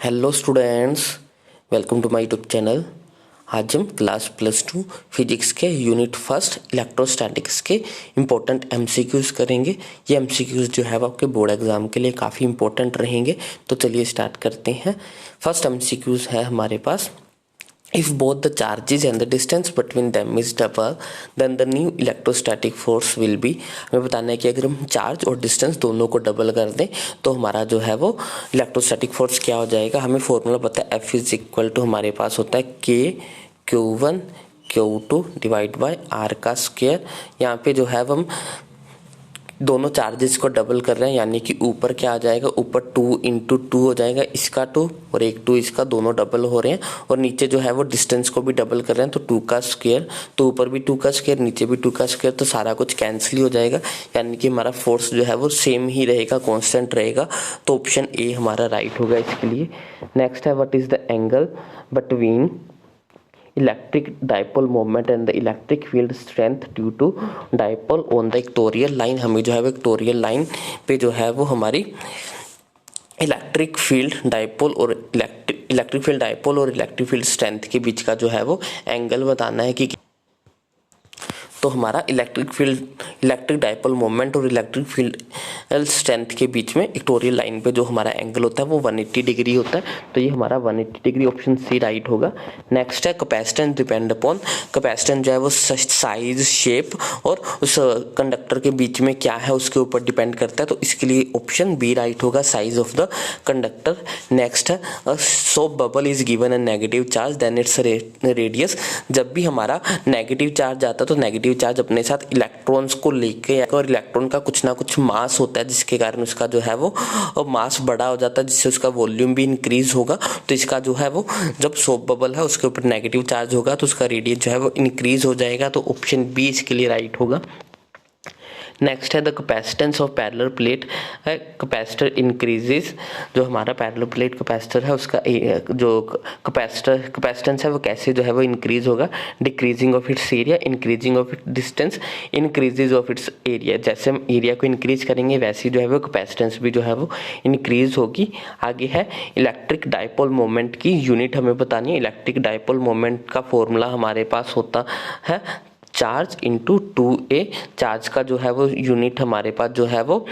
Hello students, welcome to my YouTube channel. आज हम class +2 physics के यूनिट फर्स्ट इलेक्ट्रोस्टैटिक्स के इम्पोर्टेंट एमसीक्यूज़ करेंगे। ये एमसीक्यूज़ जो है वो आपके बोर्ड एग्जाम के लिए काफ़ी इंपॉर्टेंट रहेंगे। तो चलिए स्टार्ट करते हैं। फर्स्ट एमसीक्यूज़ है हमारे पास, if both the charges and the distance between them is double then the new electrostatic force will be। हमें बताना है कि अगर हम चार्ज और डिस्टेंस दोनों को डबल कर दें तो हमारा जो है वो इलेक्ट्रोस्टैटिक फोर्स क्या हो जाएगा। हमें फॉर्मूला पता है, F इज इक्वल टू हमारे पास होता है K Q1 Q2 divide by R का स्क्वायर। यहाँ पे जो है वो हम दोनों चार्जेस को डबल कर रहे हैं, यानी कि ऊपर क्या आ जाएगा, ऊपर 2 × 2 हो जाएगा, इसका 2 और एक 2 इसका, दोनों डबल हो रहे हैं। और नीचे जो है वो डिस्टेंस को भी डबल कर रहे हैं, तो 2 का स्क्वायर, तो ऊपर भी 2 का स्क्वायर नीचे भी 2 का स्क्वायर, तो सारा कुछ कैंसिल हो जाएगा, यानी कि हमारा फोर्स जो है वो सेम ही रहेगा, कांस्टेंट रहेगा। तो ऑप्शन ए हमारा राइट होगा इसके लिए। नेक्स्ट है, what is the angle between electric dipole moment and the electric field strength due to dipole on the equatorial line. हमें जो है वो इक्वेटोरियल लाइन पे जो है वो हमारी इलेक्ट्रिक फील्ड डाइपोल और इलेक्ट्रिक फील्ड स्ट्रेंथ के बीच का जो है वो एंगल बताना है कि तो हमारा इलेक्ट्रिक डाइपोल मोमेंट और इलेक्ट्रिक फील्ड स्ट्रेंथ के बीच में इक्वेटोरियल लाइन पे जो हमारा एंगल होता है वो 180 डिग्री होता है। तो ये हमारा 180 डिग्री, ऑप्शन सी राइट होगा। नेक्स्ट है, कैपेसिटेंस डिपेंड अपॉन। कैपेसिटेंस जो है वो साइज, शेप और उस कंडक्टर के बीच में क्या है उसके ऊपर डिपेंड करता है। तो इसके लिए ऑप्शन बी राइट होगा, size of the conductor. Next है, soap bubble is given a negative charge then its radius. जब भी हमारा नेगेटिव चार्ज आता है तो नेगेटिव चार्ज अपने साथ इलेक्ट्रॉन्स को लेके, और इलेक्ट्रॉन का कुछ ना कुछ मास होता है जिसके कारण उसका जो है वो मास बड़ा हो जाता है, जिससे उसका वॉल्यूम भी इंक्रीज होगा। तो इसका जो है वो जब सोप बबल है उसके ऊपर नेगेटिव चार्ज होगा तो उसका रेडियस जो है वो इंक्रीज हो जाएगा। तो ऑप्शन बी इसके लिए राइट होगा। नेक्स्ट है, the capacitance of parallel plate capacitor increases. जो हमारा पैरेलल प्लेट कैपेसिटर है उसका जो कैपेसिटेंस है वो कैसे जो है वो इंक्रीज होगा, decreasing of its area, increasing of its distance, increases of its area. जैसे हम एरिया को इंक्रीज करेंगे वैसे जो है वो कैपेसिटेंस भी जो है वो इंक्रीज होगी। आगे है, इलेक्ट्रिक डाइपोल मोमेंट की यूनिट हमें बतानी है। इलेक्ट्रिक डाइपोल मोमेंट का फॉर्मूला हमारे पास होता है चार्ज इंटू 2a। चार्ज का जो है वो यूनिट हमारे पास जो है वो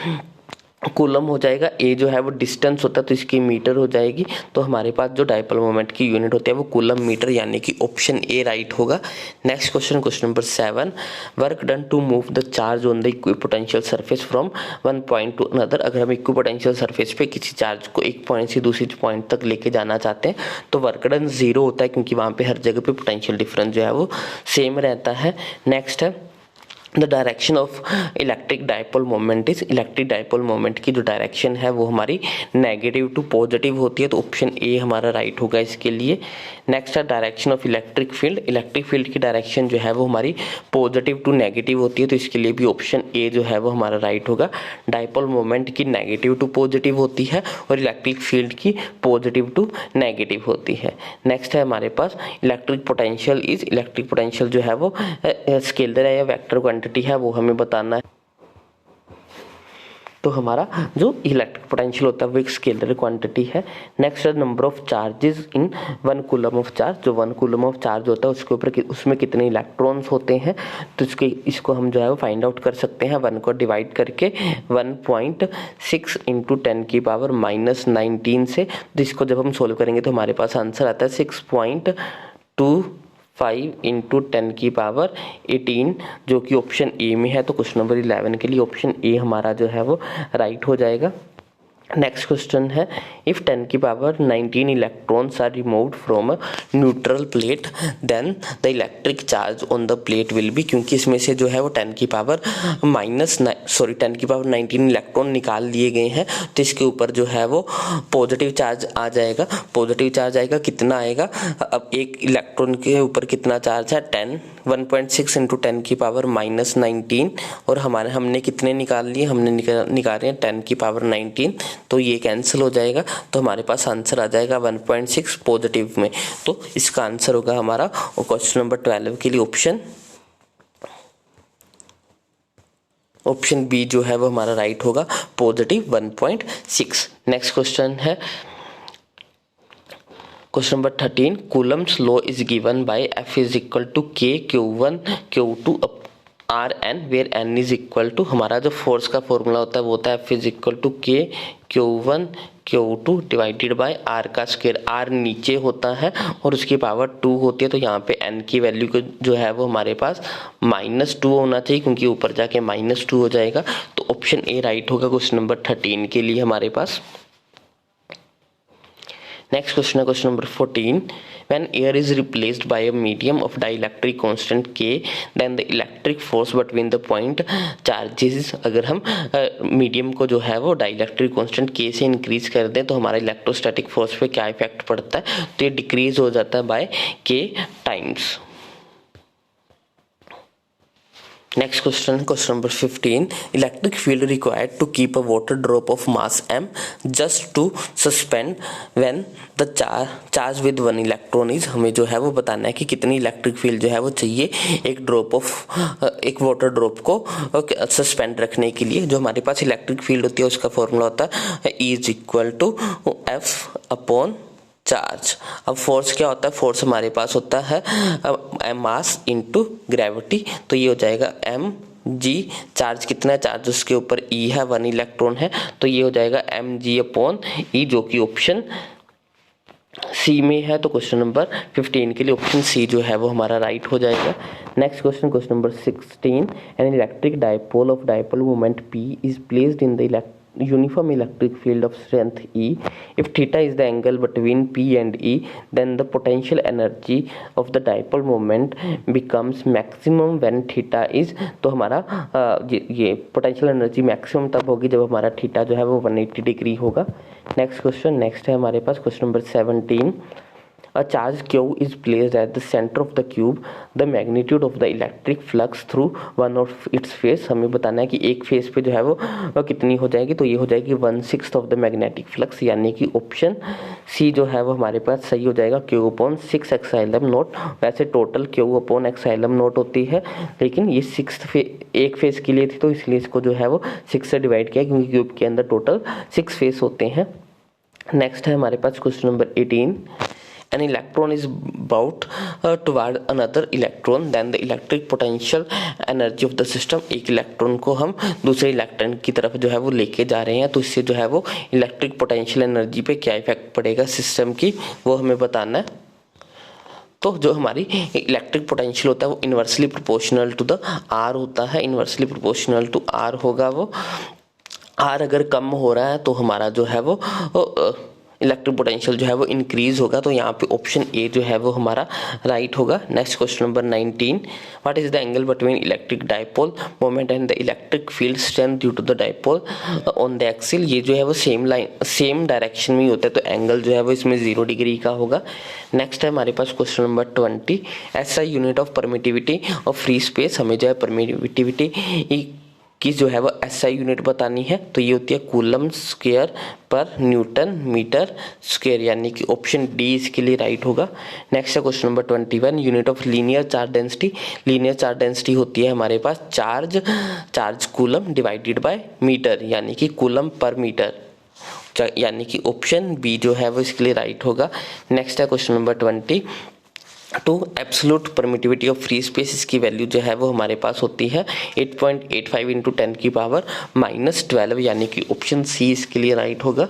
कूलम हो जाएगा। ए जो है वो डिस्टेंस होता है तो इसकी मीटर हो जाएगी। तो हमारे पास जो डाइपोल मोमेंट की यूनिट होती है वो कूलम मीटर, यानी कि ऑप्शन ए राइट होगा। Next question, question number 7, work done to move the charge on the equipotential surface from one point to another. अगर हम इक्विपोटेंशियल सरफेस पे किसी चार्ज को एक पॉइंट से दूसरी पॉइंट तक लेके जाना चाहते हैं तो वर्क डन 0 होता है, क्योंकि वहाँ पे हर जगह पे पोटेंशियल डिफरेंस जो है वो सेम रहता है। नेक्स्ट है, the direction of electric dipole moment is. Electric dipole moment की जो डायरेक्शन है वो हमारी नेगेटिव टू पॉजिटिव होती है। तो ऑप्शन ए हमारा राइट होगा इसके लिए। नेक्स्ट है, direction of electric field. Electric field की डायरेक्शन जो है वो हमारी पॉजिटिव टू नेगेटिव होती है। तो इसके लिए भी ऑप्शन ए जो है वो हमारा राइट होगा। डाइपोल मोमेंट की नेगेटिव टू पॉजिटिव होती है और इलेक्ट्रिक फील्ड की पॉजिटिव टू नेगेटिव होती है। नेक्स्ट है हमारे पास, electric potential is. Electric potential जो है वो स्केलर है या वेक्टर क्वांटिटी है वो हमें बताना है। तो हमारा जो इलेक्ट्रिक पोटेंशियल होता है वो एक स्केलर क्वांटिटी है। नेक्स्ट है, number of charges in 1 coulomb of charge. जो 1 कूलम ऑफ चार्ज होता है उसके ऊपर उसमें कितने इलेक्ट्रॉन्स होते हैं, तो इसको हम जो है वो फाइंड आउट कर सकते हैं 1 को डिवाइड करके 1.6 × 10⁻⁻19 से। तो इसको जब हम सोल्व करेंगे तो हमारे पास आंसर आता है 6.25 × 10⁻18, जो कि ऑप्शन ए में है। तो क्वेश्चन नंबर 11 के लिए ऑप्शन ए हमारा जो है वो राइट हो जाएगा। नेक्स्ट क्वेश्चन है, if 10⁻19 electrons are removed from a neutral plate then the electric charge on the plate will be. क्योंकि इसमें से जो है वो 10⁻19 इलेक्ट्रॉन निकाल लिए गए हैं तो इसके ऊपर जो है वो पॉजिटिव चार्ज आ जाएगा। पॉजिटिव चार्ज आएगा, कितना आएगा, अब एक इलेक्ट्रॉन के ऊपर कितना चार्ज है 1.6 × 10⁻19 और हमने कितने निकाल लिए, हमने निकाले हैं 10⁻19, तो ये कैंसिल हो जाएगा। तो हमारे पास आंसर आ जाएगा 1.6 पॉजिटिव में। तो इसका आंसर होगा हमारा क्वेश्चन नंबर 12 के लिए ऑप्शन बी जो है वो हमारा राइट होगा, पॉजिटिव 1.6। नेक्स्ट क्वेश्चन है, question number 13, coulomb's law is given by F is equal to K Q1 Q2 R N, where N is equal to, हमारा जो फोर्स का फॉर्मूला होता है वो होता है F is equal to K Q1 Q2 divided by R का square. R नीचे होता है और उसकी पावर 2 होती है, तो यहाँ पे n की वैल्यू को जो है वो हमारे पास -2 होना चाहिए, क्योंकि ऊपर जाके -2 हो जाएगा। तो ऑप्शन ए राइट होगा क्वेश्चन नंबर 13 के लिए हमारे पास। नेक्स्ट क्वेश्चन है question number 14, when air is replaced by a medium of dielectric constant K, then the electric force between the point charges, अगर हम मीडियम को जो है वो डाइलेक्ट्रिक कांस्टेंट K से इंक्रीज कर दें तो हमारा इलेक्ट्रोस्टैटिक फोर्स पे क्या इफेक्ट पड़ता है, तो ये डिक्रीज हो जाता है by K times. Next question, question number 15. Electric field required to keep a water drop of mass m just to suspend when the charge with 1 electron is, हमें जो है वो बताना है कि कितनी इलेक्ट्रिक फील्ड जो है वो चाहिए एक वाटर ड्रॉप को सस्पेंड रखने के लिए। जो हमारे पास इलेक्ट्रिक फील्ड होती है उसका फॉर्मूला होता है E is equal to F upon charge. अब फोर्स क्या होता है, फोर्स हमारे पास होता है मास इनटू ग्रेविटी, तो ये हो जाएगा mg, चार्ज कितना है, चार्ज उसके ऊपर E है, 1 इलेक्ट्रॉन है, तो ये हो जाएगा mg अपॉन E, जो कि ऑप्शन सी में है। तो क्वेश्चन नंबर 15 के लिए ऑप्शन सी जो है वो हमारा राइट हो जाएगा। Next question, question number 16, an electric dipole of dipole moment P is placed in the uniform electric field of strength E. If theta is the angle between P and E, then the potential energy of the dipole moment becomes maximum when theta is, तो हमारा ये potential energy maximum तब होगी जब हमारा theta जो है वो 180 डिग्री होगा। नेक्स्ट क्वेश्चन, नेक्स्ट है हमारे पास question number 17, A charge Q is placed at the center of the cube. The magnitude of the electric flux through one of its phase, हमें बताना है कि एक फेज पे जो है वो कितनी हो जाएगी, तो ये हो जाएगी 1/6 ऑफ द मैग्नेटिक फ्लक्स, यानी कि ऑप्शन सी जो है वो हमारे पास सही हो जाएगा, Q/6 एप्सिलॉन नॉट। वैसे टोटल Q/6 एप्सिलॉन नॉट होती है, लेकिन ये एक फेज के लिए थी तो इसलिए इसको जो है वो 6 से डिवाइड किया, क्योंकि क्यूब के अंदर टोटल 6 फेज होते हैं। नेक्स्ट है हमारे पास question number 18, an electron is brought toward another electron, then the electric potential energy of the system, एक इलेक्ट्रॉन को हम दूसरे इलेक्ट्रॉन की तरफ जो है वो लेके जा रहे हैं, तो इससे जो है वो इलेक्ट्रिक पोटेंशियल एनर्जी पे क्या इफेक्ट पड़ेगा सिस्टम की, वो हमें बताना है। तो जो हमारी इलेक्ट्रिक पोटेंशियल होता है वो inversely proportional to the R होता है, इन्वर्सली प्रोपोर्शनल टू आर होगा वो। आर अगर कम हो रहा है तो हमारा जो है वो इलेक्ट्रिक पोटेंशियल जो है वो इंक्रीज होगा, तो यहाँ पे ऑप्शन ए जो है वो हमारा राइट होगा। Next question number 19, what is the angle between electric dipole moment and the electric field strength due to the dipole on the axial, ये जो है वो सेम डायरेक्शन में ही होता है, तो एंगल जो है वो इसमें 0 डिग्री का होगा। नेक्स्ट है हमारे पास question number 20, SI unit of permittivity of free space, हमें जो है परमिटिविटी की जो है वो एसआई यूनिट बतानी है, तो ये होती है कूलम स्क्वायर पर न्यूटन मीटर स्क्वायर, यानी कि ऑप्शन डी इसके लिए राइट होगा। नेक्स्ट है question number 21, unit of linear charge density, linear charge density होती है हमारे पास charge coulomb divided by metre, यानी कि कूलम पर मीटर, यानी कि ऑप्शन बी जो है वो इसके लिए राइट होगा। नेक्स्ट है question number 22, absolute permittivity of free space, इसकी वैल्यू जो है वो हमारे पास होती है 8.85 × 10⁻⁻12, यानी कि ऑप्शन सी इसके लिए राइट होगा।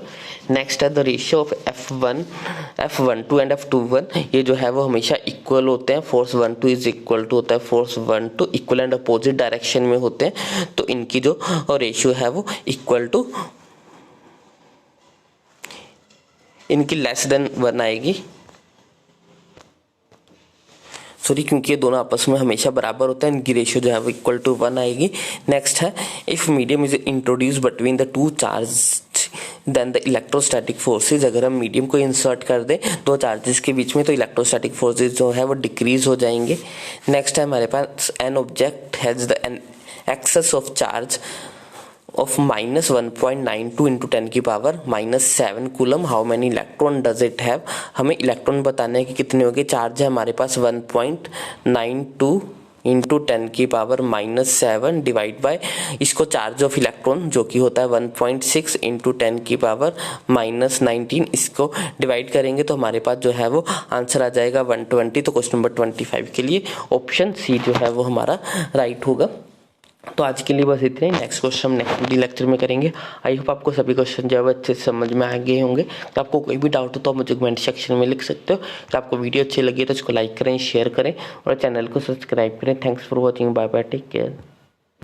नेक्स्ट है the ratio of F12 and F21, ये जो है वो हमेशा इक्वल होते हैं, फोर्स 12 इज इक्वल टू होता है force 12, equal and opposite direction में होते हैं, तो इनकी जो रेशियो है वो इक्वल टू, इनकी लेस देन 1 आएगी, सॉरी, क्योंकि ये दोनों आपस में हमेशा बराबर होता है, इनकी रेशियो जो है वो इक्वल टू 1 आएगी। नेक्स्ट है if medium is introduce between the two charge then the electrostatic forces, अगर हम मीडियम को इंसर्ट कर दें दो चार्जेस के बीच में तो इलेक्ट्रोस्टैटिक फोर्सेज जो है वो डिक्रीज हो जाएंगे। नेक्स्ट है हमारे पास an object has the excess of charge of -1.92 × 10⁻⁻7 coulomb, how many electron does it have, हमें इलेक्ट्रॉन बताना है कि कितने होंगे। चार्ज है हमारे पास 1.92 इंटू 10 की पावर -7 डिवाइड बाय इसको चार्ज ऑफ इलेक्ट्रॉन जो कि होता है 1.6 इंटू 10 की पावर -19, इसको डिवाइड करेंगे तो हमारे पास जो है वो आंसर आ जाएगा 120। तो क्वेश्चन नंबर 25 के लिए ऑप्शन सी जो है वो हमारा राइट होगा। तो आज के लिए बस इतने ही। नेक्स्ट क्वेश्चन हम नेक्स्ट लेक्चर में करेंगे। आई होप आपको सभी क्वेश्चन जो है अच्छे से समझ में आ गए होंगे। तो आपको कोई भी डाउट हो तो आप मुझे कमेंट सेक्शन में लिख सकते हो। तो आपको वीडियो अच्छी लगी तो इसको लाइक करें, शेयर करें और चैनल को सब्सक्राइब करें। Thanks for watching, bye bye, take care.